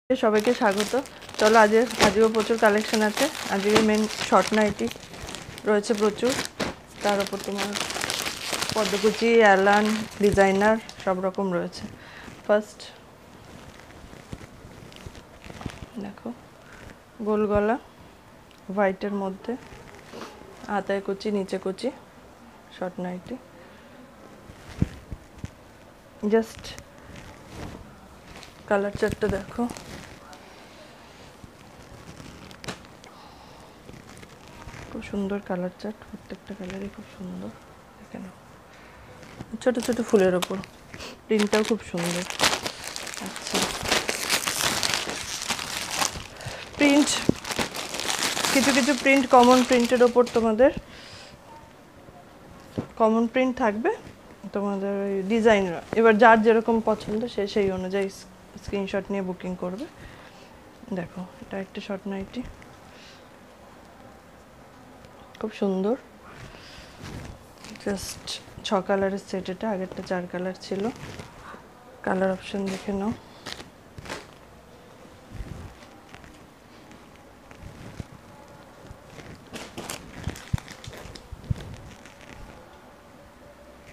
সবাইকে স্বাগত। চলো আজকেও প্রচুর কালেকশন আছে। আজকে মেন শর্ট নাইটি রয়েছে প্রচুর, তার উপর তোমার পদ্মকুচি, অ্যালান, ডিজাইনার সব রকম রয়েছে। ফার্স্ট দেখো গোল গলা, হোয়াইটের মধ্যে, হাতায় কুচি, নিচে কুচি, শর্ট নাইটি। জাস্ট কালার চারটা দেখো, খুব সুন্দর কালার চার্ট, প্রত্যেকটা কালারই খুব সুন্দর। দেখে নাও, ছোট ছোট ফুলের ওপর প্রিন্টটাও খুব সুন্দর। আচ্ছা, প্রিন্ট কিছু কিছু প্রিন্ট কমন প্রিন্টের ওপর তোমাদের কমন প্রিন্ট থাকবে, তোমাদের ওই ডিজাইন এবার যার যেরকম পছন্দ সে সেই অনুযায়ী স্ক্রিনশট নিয়ে বুকিং করবে। দেখো এটা একটা শর্ট নাইটি, খুব সুন্দর। জাস্ট 6 কালারের সেট, এটা আগেরটা 4 কালার ছিল। কালার অপশন দেখে নাও।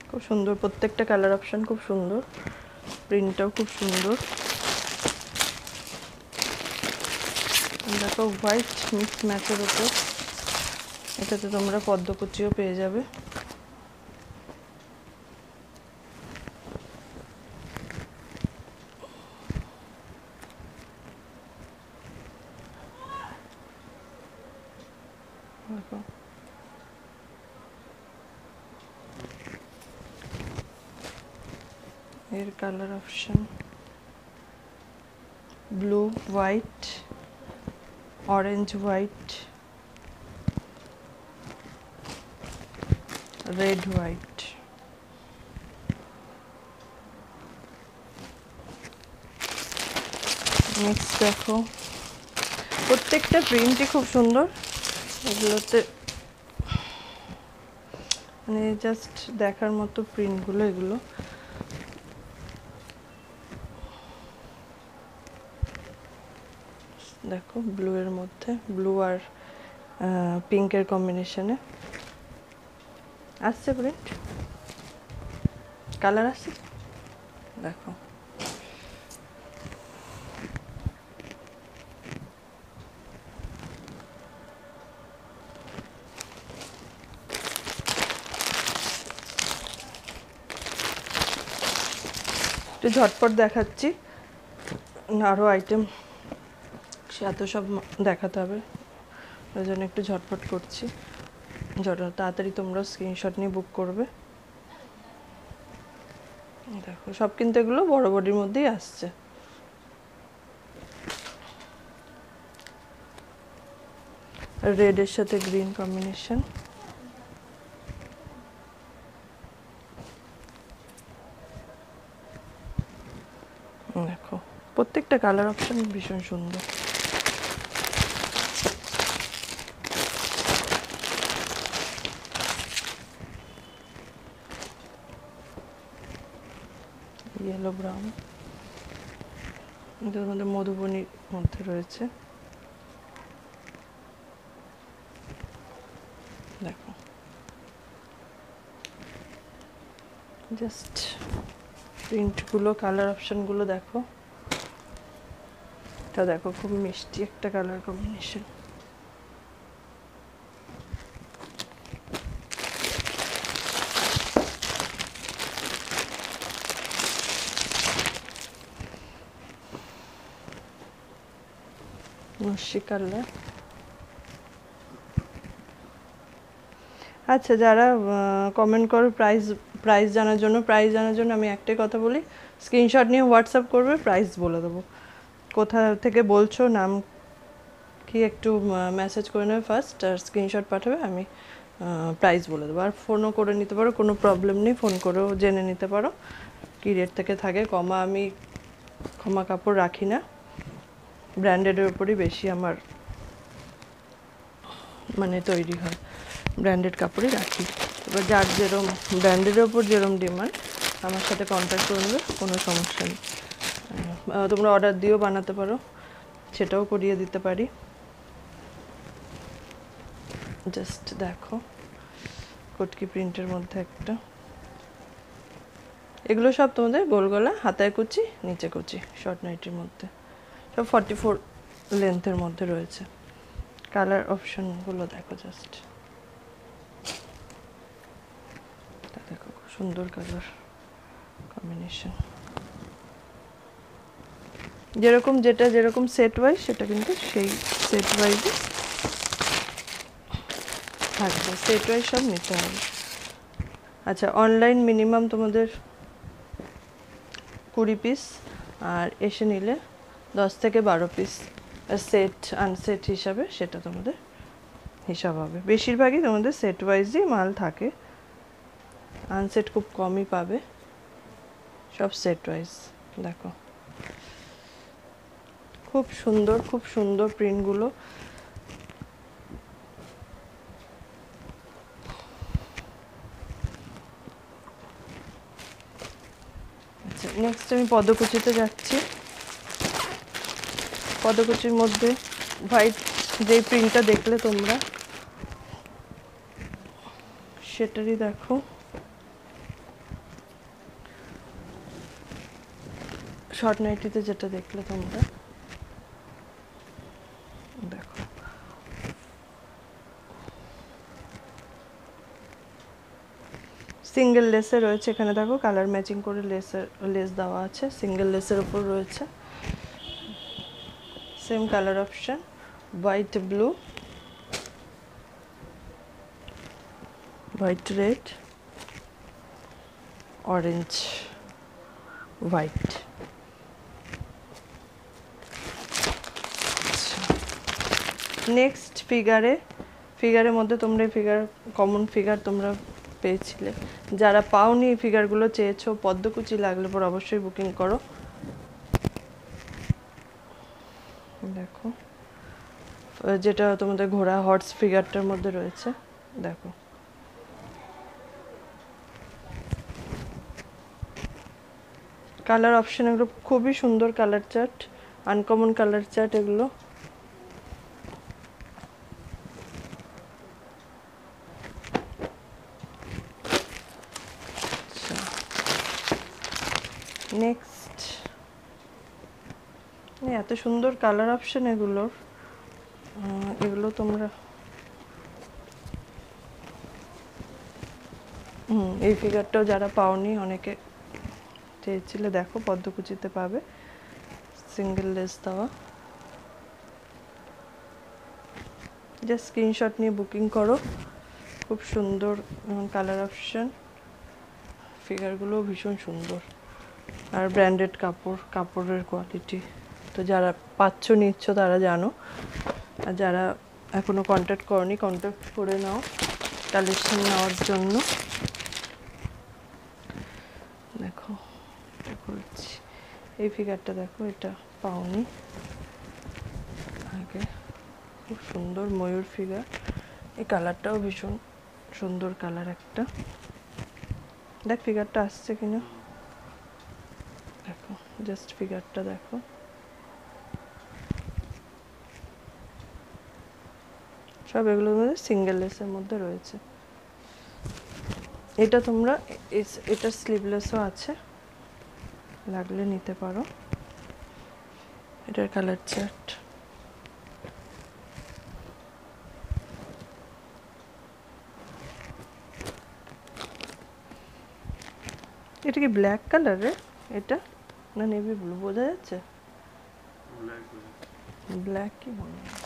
খুব সুন্দর, প্রত্যেকটা কালার অপশন খুব সুন্দর, প্রিন্টটাও খুব সুন্দর। দেখো হোয়াইট মিক্স ম্যাচের ওপর, এটাতে তোমরা পদ্মকুচিও পেয়ে যাবে। দেখো এর colour option blue, white, orange white, red white. Next দেখো, প্রত্যেকটা প্রিন্টই খুব সুন্দর। এগুলোতে মানে জাস্ট দেখার মতো প্রিন্টগুলো এগুলো। দেখো ব্লু এর মধ্যে, ব্লু আর পিঙ্কের কম্বিনেশনে আসছে প্রিন্ট, কালার আসছে। দেখো একটু ঝটপট দেখাচ্ছি, আরও আইটেম এত সব দেখাতে হবে, ওই জন্য একটু ঝটপট করছি। তাড়াতাড়ি তোমরা স্ক্রিনশট নিয়ে বুক করবে। দেখো সব কিন্তু এগুলো বড় বডির মধ্যেই আসছে। রেডের সাথে গ্রিন কম্বিনেশন। দেখো প্রত্যেকটা কালার অপশন ভীষণ সুন্দর। ইয়েলো ব্রাউন, এদের মধ্যে মধুবনীর মধ্যে রয়েছে। দেখো জাস্ট প্রিন্টগুলো, কালার অপশনগুলো দেখো। এটা দেখো খুব মিষ্টি একটা কালার কম্বিনেশন। নস্যি কালার। আচ্ছা, যারা কমেন্ট করো প্রাইস জানার জন্য আমি একটাই কথা বলি, স্ক্রিনশট নিয়ে হোয়াটসঅ্যাপ করবে, প্রাইস বলে দেবো। কোথা থেকে বলছো, নাম কি একটু মেসেজ করে নেবে ফার্স্ট, আর স্ক্রিনশট পাঠাবে, আমি প্রাইস বলে দেবো। আর ফোনও করে নিতে পারো, কোনো প্রবলেম নেই, ফোন করেও জেনে নিতে পারো কী রেট থেকে থাকে। আমি কমা কাপড় রাখি না, ব্র্যান্ডেডের উপরই বেশি আমার মানে তৈরি হয়, ব্র্যান্ডেড কাপড়ই রাখি। এবার যার যেরম ব্র্যান্ডের ওপর যেরম ডিমান্ড, আমার সাথে কন্ট্যাক্ট করে নেবে, কোনো সমস্যা নেই। তোমরা অর্ডার দিয়েও বানাতে পারো। সেটাও করিয়ে দিতে পারি। জাস্ট দেখো, কটকি প্রিন্টের মধ্যে একটা, এগুলো সব তোমাদের গোল গলা, হাতায় কুচি, নিচে কুচি, শর্ট নাইটির মধ্যে, সব 44 লেন্থের মধ্যে রয়েছে। কালার অপশনগুলো দেখো জাস্ট, দেখো খুব সুন্দর কালার কম্বিনেশন। যেরকম যেটা যেরকম সেট ওয়াইজ সেটা কিন্তু সেই সেট ওয়াইজই থাকবে, সেট ওয়াইজ সব নিতে হবে। আচ্ছা, অনলাইন মিনিমাম তোমাদের 20 পিস, আর এসে নিলে 10 থেকে 12 পিস সেট আনসেট হিসাবে সেটা তোমাদের হিসাব হবে। বেশিরভাগই তোমাদের সেট ওয়াইজই মাল থাকে, আনসেট খুব কমই পাবে, সব সেট ওয়াইজ। দেখো খুব সুন্দর, খুব সুন্দর প্রিন্টগুলো। আচ্ছা, নেক্সট আমি পদকুচিতে যাচ্ছি। পদকুচির মধ্যে হোয়াইট যেই প্রিন্টটা দেখলে তোমরা, সেটারই দেখো শর্ট নাইটিতে যেটা দেখলে তোমরা, দেখো সিঙ্গেল লেসে রয়েছে এখানে, দেখো কালার ম্যাচিং করে লেস দেওয়া আছে, সিঙ্গেল লেসের উপর রয়েছে। Same colour option, white blue, white red, orange, white. Next ফিগারের মধ্যে তোমরা ফিগার, কমন ফিগার তোমরা পেয়েছিলে, যারা পাওনি এই ফিগারগুলো চেয়েছো, পদ্মকুচি লাগলে পর অবশ্যই বুকিং করো। দেখো যেটা তোমাদের ঘোড়া হর্স ফিগারটার মধ্যে রয়েছে, দেখো কালার অপশন, এগুলো খুবই সুন্দর colour chart, uncommon colour chart এগুলো। নেক্সট, এত সুন্দর কালার অপশন এগুলোর, এগুলো তোমরা এই ফিগারটাও যারা পাওনি অনেকে চেয়েছিলে, দেখো পদ্মকুচিতে পাবে, সিঙ্গেল লেস দেওয়া। জাস্ট স্ক্রিনশট নিয়ে বুকিং করো। খুব সুন্দর কালার অপশন, ফিগারগুলো ভীষণ সুন্দর, আর ব্র্যান্ডেড কাপড়ের কোয়ালিটি তো যারা পাচ্ছ নিচ্ছ তারা জানো, আর যারা এখনো কন্ট্যাক্ট করনি কন্ট্যাক্ট করে নাও কালেকশন নেওয়ার জন্য। দেখো বলছি, এই ফিগারটা দেখো, এটা পাওনি আগে, খুব সুন্দর ময়ূর ফিগার, এই কালারটাও ভীষণ সুন্দর কালার একটা। দেখ ফিগারটা আসছে কিনা, দেখো জাস্ট ফিগারটা দেখো, সব এগুলোর মধ্যে সিঙ্গেল লেসের মধ্যে রয়েছে। এটা তোমরা এটা স্লিভলেসও আছে, লাগলে নিতে পারো। এটার কালার চার্ট, এটা কি ব্ল্যাক কালারের, এটা না নেভি ব্লু, বোঝা যাচ্ছে ব্ল্যাক কি মনে হয়।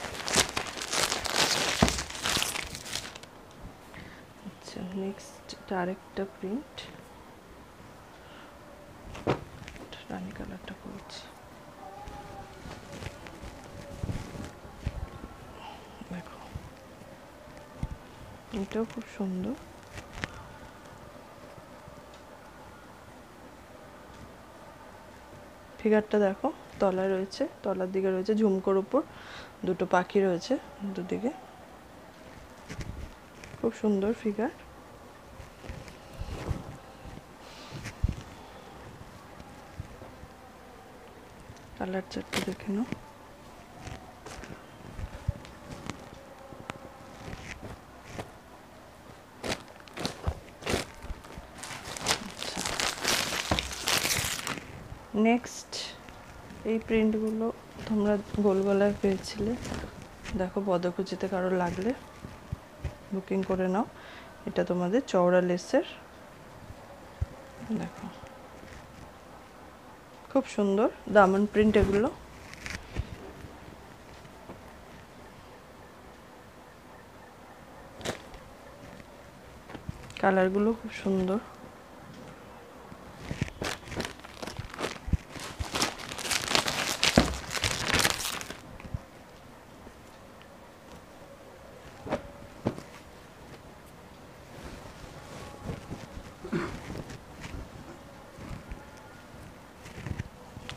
আচ্ছা, নেক্সট আরেকটা প্রিন্ট, রানী কালারটা করছি, দেখো এটাও খুব সুন্দর। ফিগারটা দেখো, তলায় রয়েছে, তলার দিকে রয়েছে ঝুমকোর উপর দুটো পাখি রয়েছে দুদিকে, খুব সুন্দর ফিগার। কালার চারটা দেখে নাও, নেক্সট এই প্রিন্টগুলো তোমরা গোল গলায় পেয়েছিলে, দেখো পদকুচিতে কারো লাগলে বুকিং করে নাও। এটা তোমাদের চওড়া লেসের, দেখো খুব সুন্দর দামন প্রিন্ট এগুলো। কালারগুলো খুব সুন্দর।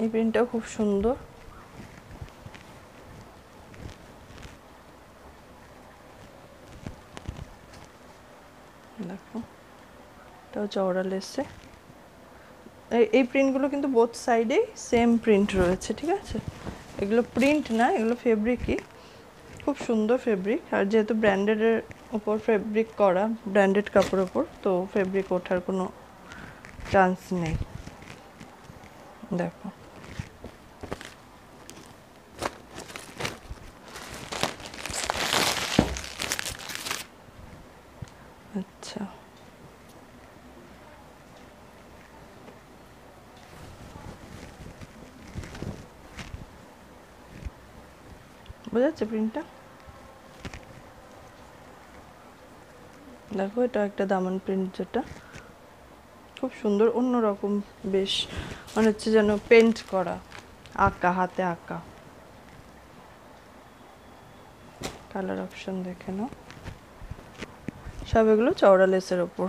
এই প্রিন্টটাও খুব সুন্দর। দেখো এটাও চওড়া লেসে। এই প্রিন্টগুলো কিন্তু বোথ সাইডেই সেম প্রিন্ট রয়েছে, ঠিক আছে? এগুলো প্রিন্ট না, এগুলো ফেব্রিকই, খুব সুন্দর ফেব্রিক। আর যেহেতু ব্র্যান্ডেডের উপর ফেব্রিক করা, ব্র্যান্ডেড কাপড়ের উপর, তো ফেব্রিক ওঠার কোনো চান্স নেই। দেখো আচ্ছা, বোঝা যাচ্ছে প্রিন্টটা? দেখো এটা একটা দামান প্রিন্ট, যেটা খুব সুন্দর, অন্যরকম, বেশ মনে হচ্ছে যেন পেন্ট করা, আঁকা, হাতে আঁকা। কালার অপশন দেখে নাও। সব এগুলো চওড়া লেসের ওপর।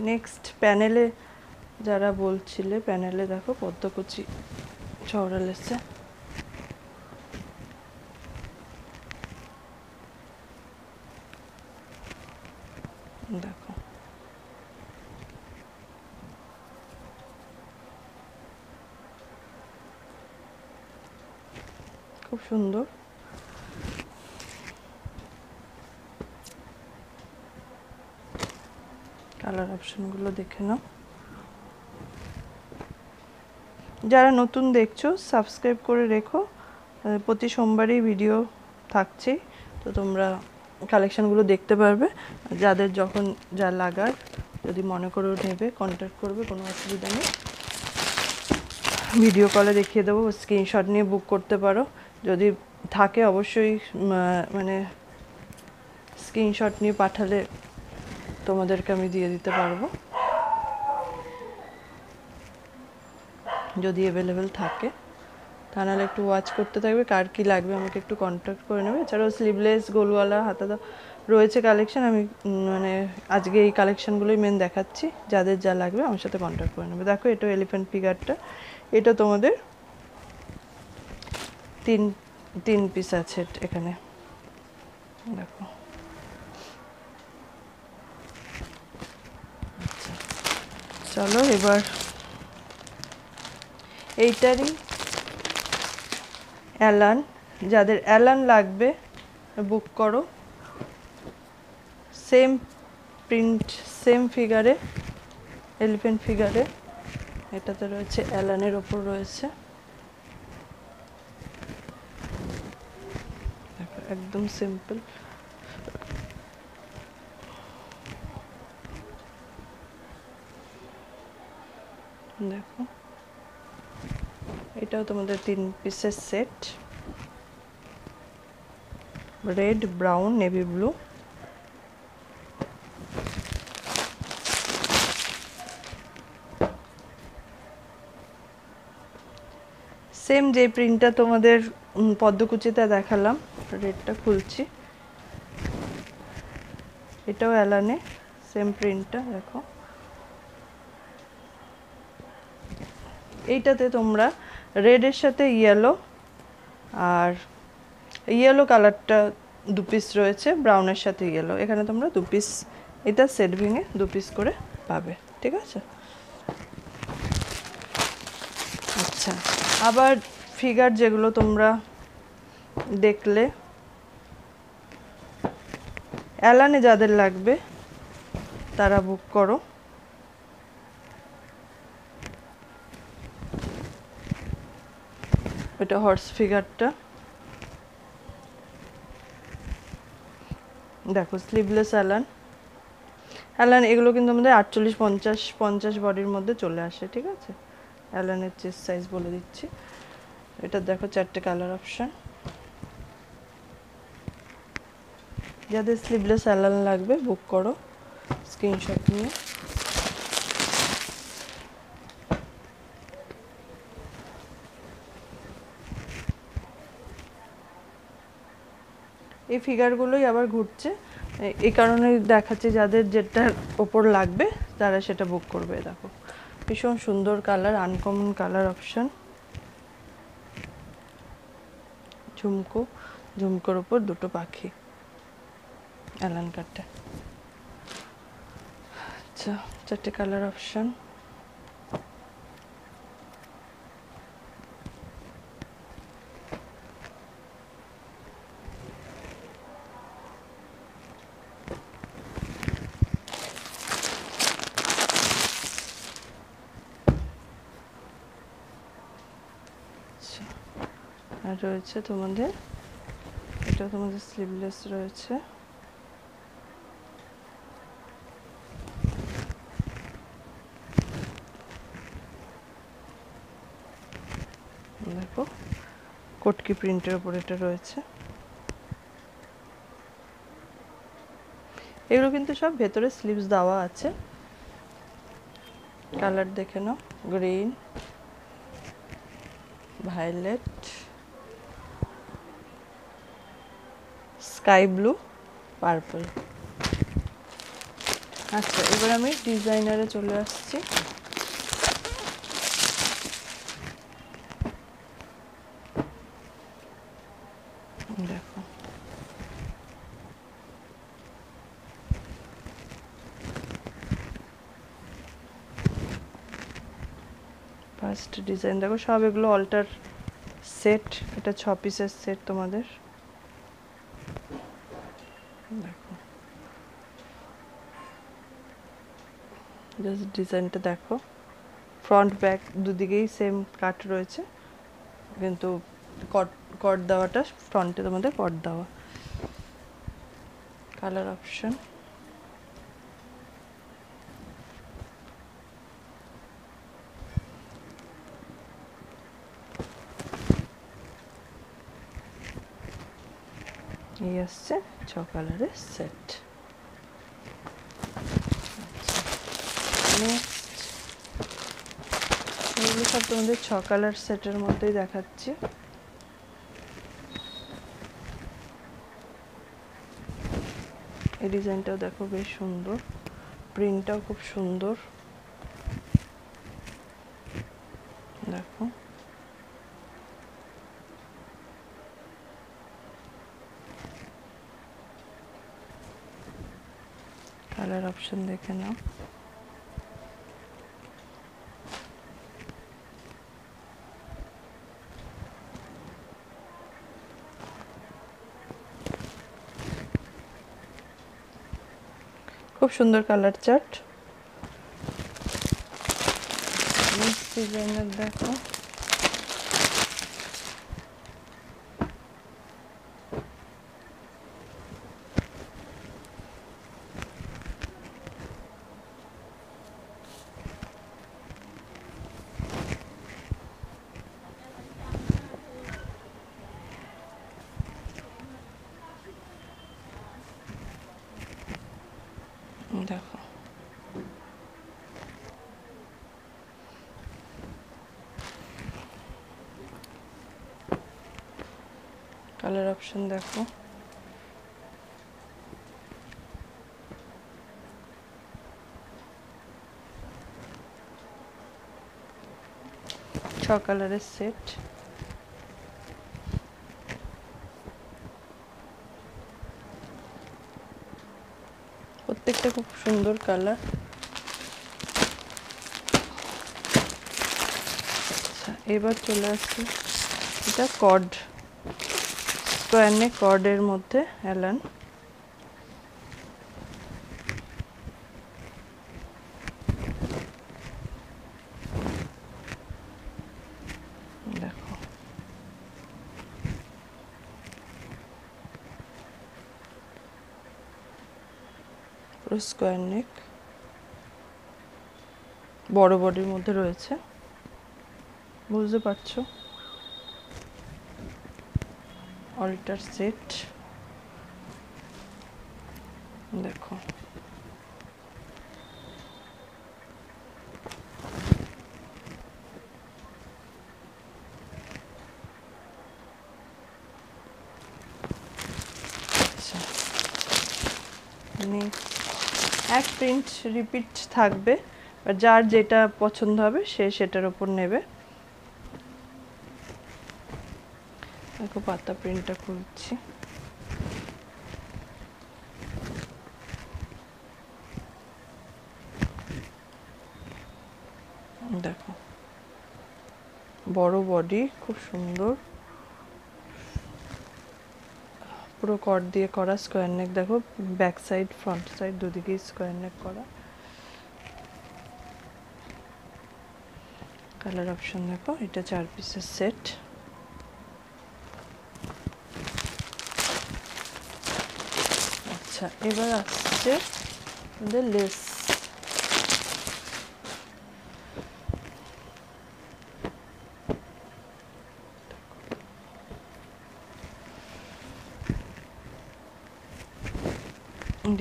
নেক্সট প্যানেলে যারা বলছিলে, প্যানেলে দেখো পদ্মকুচি চওড়া লেসে। দেখো খুব সুন্দর। কালার অপশনগুলো দেখে নাও। যারা নতুন দেখছো সাবস্ক্রাইব করে রেখো, প্রতি সোমবারই ভিডিও থাকছে, তো তোমরা কালেকশানগুলো দেখতে পারবে। যাদের যখন যা লাগার যদি মনে করে নেবে কন্ট্যাক্ট করবে, কোনো অসুবিধা নেই। ভিডিও কলে দেখিয়ে দেবো, স্ক্রিনশট নিয়ে বুক করতে পারো। যদি থাকে অবশ্যই মানে স্ক্রিনশট নিয়ে পাঠালে তোমাদেরকে আমি দিয়ে দিতে পারবো, যদি অ্যাভেলেবেল থাকে। তা নাহলে একটু ওয়াচ করতে থাকবে, কার কী লাগবে আমাকে একটু কন্ট্যাক্ট করে নেবে। এছাড়াও স্লিভলেস, গোলওয়ালা, হাতাদা রয়েছে কালেকশান। আমি মানে আজকে এই কালেকশানগুলোই মেন দেখাচ্ছি। যাদের যা লাগবে আমার সাথে কন্ট্যাক্ট করে নেবে। দেখো এটা এলিফ্যান্ট ফিগারটা, এটা তোমাদের তিন পিস আছে এখানে, দেখো। আচ্ছা চলো এবার এইটারই অ্যালান, যাদের অ্যালান লাগবে বুক করো। সেম প্রিন্ট, সেম ফিগারে, এলিফ্যান্ট ফিগারে। এটাতে রয়েছে অ্যালানের ওপর রয়েছে, একদম সিম্পল। দেখো এটাও তোমাদের 3 পিসের set, red, brown, navy blue. Same যে প্রিন্টটা তোমাদের পদ্মকুচিতে দেখালাম, রেডটা খুলছি, এটাও অ্যালানে সেম প্রিন্টটা। দেখো এইটাতে তোমরা রেডের সাথে ইয়েলো, আর ইয়েলো কালারটা 2 পিস রয়েছে, ব্রাউনের সাথে ইয়েলো, এখানে তোমরা 2 পিস, এটা সেট ভেঙে 2 পিস করে পাবে, ঠিক আছে? আচ্ছা, আবার ফিগার যেগুলো তোমরা দেখলে, অ্যালানে যাদের লাগবে তারা বুক করো। এটা হর্স ফিগারটা, দেখো স্লিভলেস অ্যালান। অ্যালান এগুলো কিন্তু আমাদের 48, 50 বডির মধ্যে চলে আসে, ঠিক আছে। অ্যালানের চেস্ট সাইজ বলে দিচ্ছি। এটা দেখো 4টে কালার অপশন। যাদের স্লিভলেস অ্যালান লাগবে বুক করো স্ক্রিনশট নিয়ে। এই ফিগারগুলোই আবার ঘুরছে, এই কারণে দেখাচ্ছে যাদের যেটার ওপর লাগবে তারা সেটা বুক করবে। দেখো ভীষণ সুন্দর কালার, আনকমন কালার অপশন। ঝুমকো, ঝুমকোর ওপর দুটো পাখি অ্যালান কাটটা। আচ্ছা 4টে কালার অপশন। আর রয়েছে তোমাদের, এটা তোমাদের স্লিভলেস রয়েছে। দেখো কটকি প্রিন্টের উপর এটা রয়েছে। এগুলো কিন্তু সব ভেতরে স্লিভস দেওয়া আছে। কালার দেখে নাও, green, violet, sky blue, purple. আচ্ছা এবার আমি ডিজাইনারে চলে আসছি। দেখো ফার্স্ট ডিজাইন দেখো, সব এগুলো অল্টার সেট, এটা 6 পিসের সেট তোমাদের। দেখো জাস্ট ডিজাইনটা দেখো, ফ্রন্ট ব্যাক দুদিকেই সেম কাট রয়েছে, কিন্তু কট দেওয়াটা ফ্রন্টে তোমাদের কট দেওয়া। কালার অপশন এই আসছে 6 কালারের সেট। নেক্সট এগুলো সব তোমাদের 6 কালার সেটের মধ্যেই দেখাচ্ছি। এই ডিজাইনটাও দেখো বেশ সুন্দর, প্রিন্টটাও খুব সুন্দর। দেখো কালার অপশন দেখে নাও। খুব সুন্দর কালার চার্ট। নেক্সট ডিজাইনার দেখো, দেখো কালার অপশন দেখো, ছ কালারের সেট। প্রত্যেকটা খুব সুন্দর কালার। আচ্ছা এবার চলে আসছি, এটা কর্ড, স্কোয়ার নেক কর্ডের মধ্যে অ্যালান। দেখো পুরো স্কোয়ার নেক, বড় বডির মধ্যে রয়েছে, বুঝতে পারছো। অল্টার সেট দেখো, এক প্রিন্ট রিপিট থাকবে, যার যেটা পছন্দ হবে সে সেটার উপর নেবে। দেখো পাতা প্রিন্টটা খুলছি, দেখো বড় বডি, খুব সুন্দর, পুরো কট দিয়ে করা, স্কোয়ার নেক। দেখো ব্যাক সাইড ফ্রন্ট সাইড দুদিকেই স্কোয়ার নেক করা। কালার অপশন দেখো, এটা 4 পিসের সেট। আচ্ছা, এবার আসছে আমাদের লেস।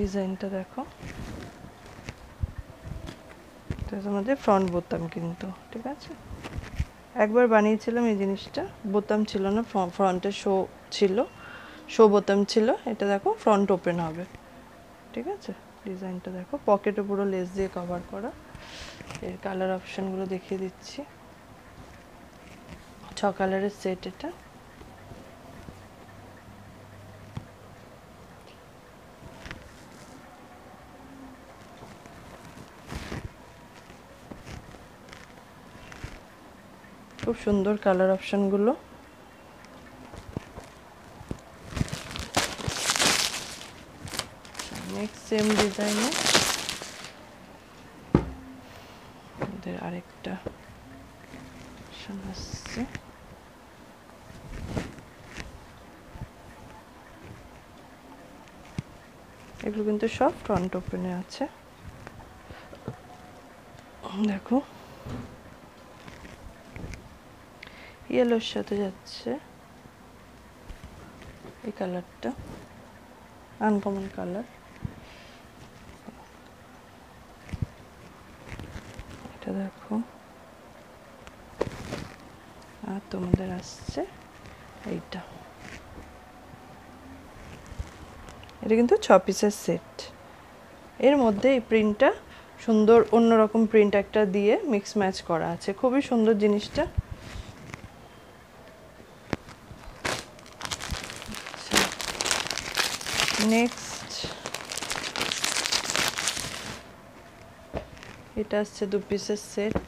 ডিজাইনটা দেখো, তোমাদের ফ্রন্ট বোতাম কিন্তু, ঠিক আছে। একবার বানিয়েছিলাম এই জিনিসটা, বোতাম ছিল না, ফ্রন্টে শো ছিল, শো বোতাম ছিল। এটা দেখো ফ্রন্ট ওপেন হবে, ঠিক আছে। ডিজাইনটা দেখো, পকেটে পুরো লেস দিয়ে কভার করা। এর কালার অপশনগুলো দেখিয়ে দিচ্ছি, 6 কালারের সেট এটা। খুব সুন্দর কালার অপশনগুলো। নেক্সট সেম ডিজাইনে আমাদের আরেকটা অপশন আসছে, এগুলো কিন্তু সব ফ্রন্ট ওপেনে আছে। দেখো ইয়েলোর সাথে যাচ্ছে এই কালারটা, আনকমন কালার। এটা দেখো, আর তোমাদের আসছে এইটা, এটা কিন্তু 6 পিসের সেট। এর মধ্যে এই প্রিন্টটা সুন্দর, অন্যরকম প্রিন্ট একটা দিয়ে মিক্স ম্যাচ করা আছে, খুবই সুন্দর জিনিসটা। নেক্সট এটা আসছে 2 পিসের সেট।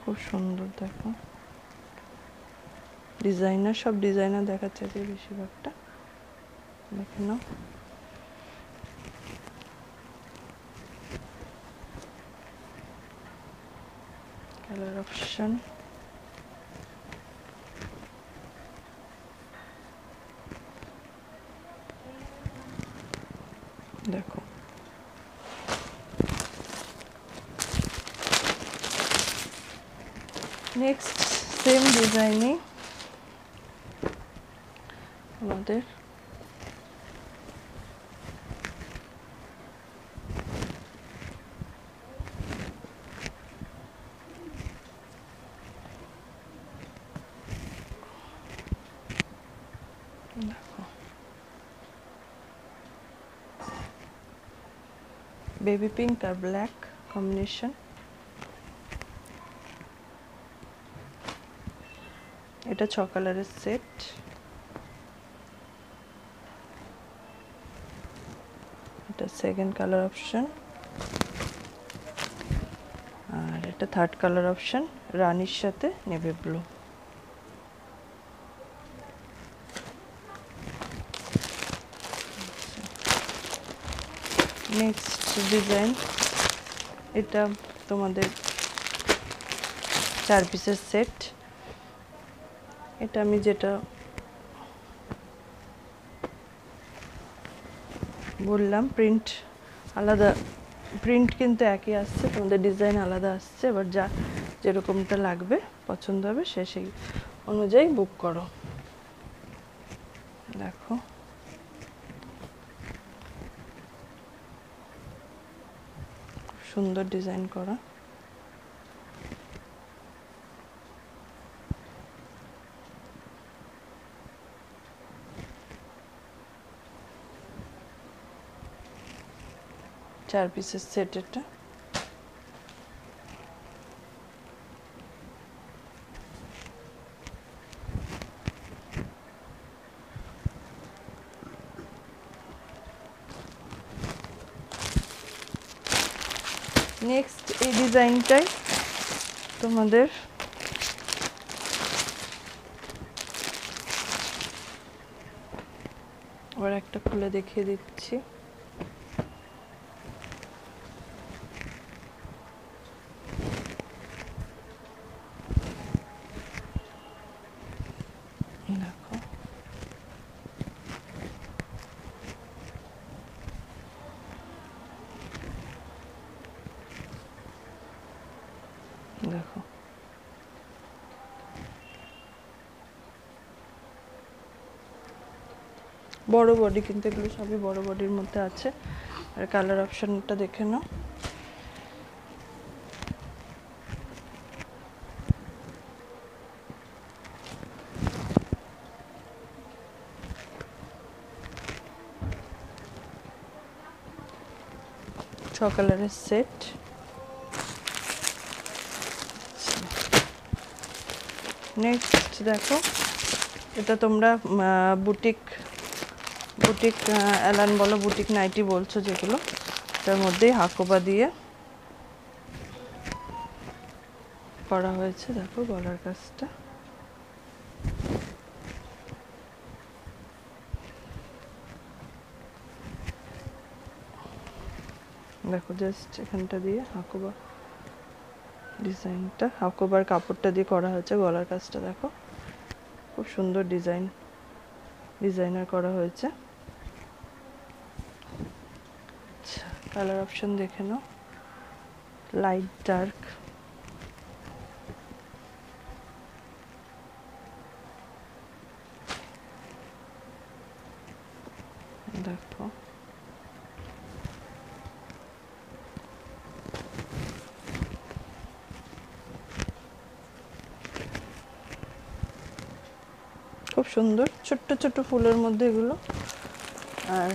খুব সুন্দর, দেখো ডিজাইনার, সব ডিজাইনার দেখাচ্ছে যে বেশিরভাগটা, দেখে নাও। কালার অপশন দেখো, নেক্সট সেম ডিজাইনে আমাদের দেখো বেবি পিঙ্ক আর ব্ল্যাক কম্বিনেশন। এটা 6 কালারের সেট। এটা সেকেন্ড কালার অপশন, আর এটা থার্ড কালার অপশন, রানীর সাথে নেভি ব্লু। নেক্সট ডিজাইন, এটা তোমাদের 4 পিসের সেট। এটা আমি যেটা বললাম প্রিন্ট আলাদা, প্রিন্ট কিন্তু একই আসছে, তোমাদের ডিজাইন আলাদা আসছে। এবার যা যেরকমটা লাগবে পছন্দ হবে সে সেই অনুযায়ী বুক করো। দেখো সুন্দর ডিজাইন করা। চার পিসের সেট এটা। নেক্সট এই ডিজাইনটাই তোমাদের আবার একটা খুলে দেখিয়ে দিচ্ছি। দেখো দেখো বড় বডি, কিন্তু এগুলো সবই বড় বডির মধ্যে আছে। আর কালার অপশনটা দেখে নাও। ছ কালারের সেট। নেক্সট দেখো, এটা তোমরা বুটিক বুটিক অ্যালান বলো, বুটিক নাইটি বলছো যেগুলো, তার মধ্যেই হাকোবা দিয়ে করা হয়েছে। দেখো গলার কাজটা দেখো, জাস্ট এখানটা দিয়ে হাকোবা ডিজাইনটা, হাকোবার কাপড়টা দিয়ে করা হয়েছে। গলার কাজটা দেখো খুব সুন্দর ডিজাইনার করা হয়েছে। আচ্ছা, কালার অপশন দেখে নাও, লাইট ডার্ক। দেখো খুব সুন্দর ছোট্ট ছোট্ট ফুলের মধ্যে এগুলো। আর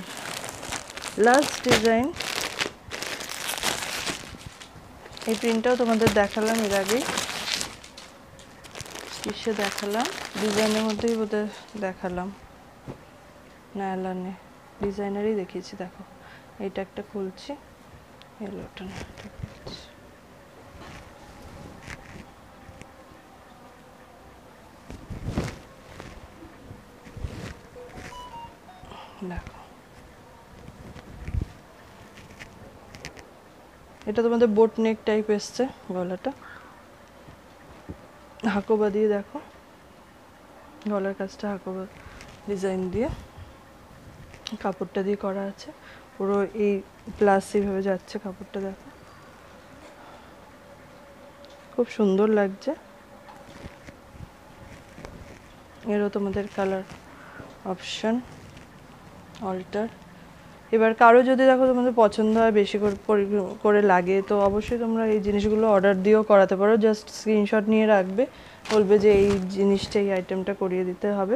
লাস্ট ডিজাইন, এই প্রিন্টটাও তোমাদের দেখালাম এর আগেই। কিসে দেখালাম? ডিজাইনের মধ্যেই বোধহয় দেখালাম, না এলানে ডিজাইনারই দেখিয়েছি। দেখো এইটা একটা খুলছি, এলোটা না, এটা খুলছি। দেখো এটা তোমাদের বোট নেক টাইপ এসছে গলাটা, হাকোবা দিয়ে দেখো গলার কাজটা হাকোবা ডিজাইন দিয়ে কাপড়টা দিয়ে করা আছে। পুরো এই প্লাস এইভাবে যাচ্ছে কাপড়টা, দেখো খুব সুন্দর লাগছে। এরও তোমাদের কালার অপশন অল্টার। এবার কারো যদি দেখো তোমাদের পছন্দ হয়, বেশি করে লাগে, তো অবশ্যই তোমরা এই জিনিসগুলো অর্ডার দিয়েও করাতে পারো। জাস্ট স্ক্রিনশট নিয়ে রাখবে, বলবে যে এই জিনিসটা, এই আইটেমটা করিয়ে দিতে হবে,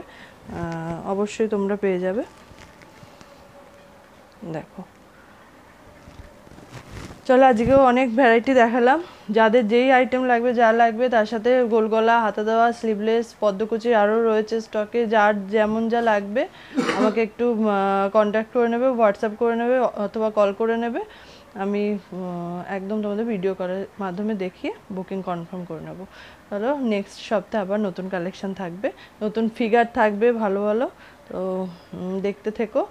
অবশ্যই তোমরা পেয়ে যাবে। দেখো চলো আজকেও অনেক ভ্যারাইটি দেখালাম। যাদের যেই আইটেম লাগবে, যা লাগবে তার সাথে গোলগলা, হাতা দেওয়া, স্লিভলেস, পদ্মকুচি আরও রয়েছে স্টকে। যার যেমন যা লাগবে আমাকে একটু কন্ট্যাক্ট করে নেবে, হোয়াটসঅ্যাপ করে নেবে অথবা কল করে নেবে। আমি একদম তোমাদের ভিডিও কলের মাধ্যমে দেখিয়ে বুকিং কনফার্ম করে নেবো। তাহলে নেক্সট সপ্তাহে আবার নতুন কালেকশন থাকবে, নতুন ফিগার থাকবে ভালো ভালো। তো দেখতে থেকো,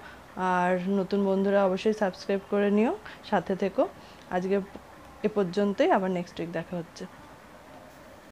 আর নতুন বন্ধুরা অবশ্যই সাবস্ক্রাইব করে নিও, সাথে থেকো। আজকে এ পর্যন্তই, আবার নেক্সট উইক দেখা হচ্ছে।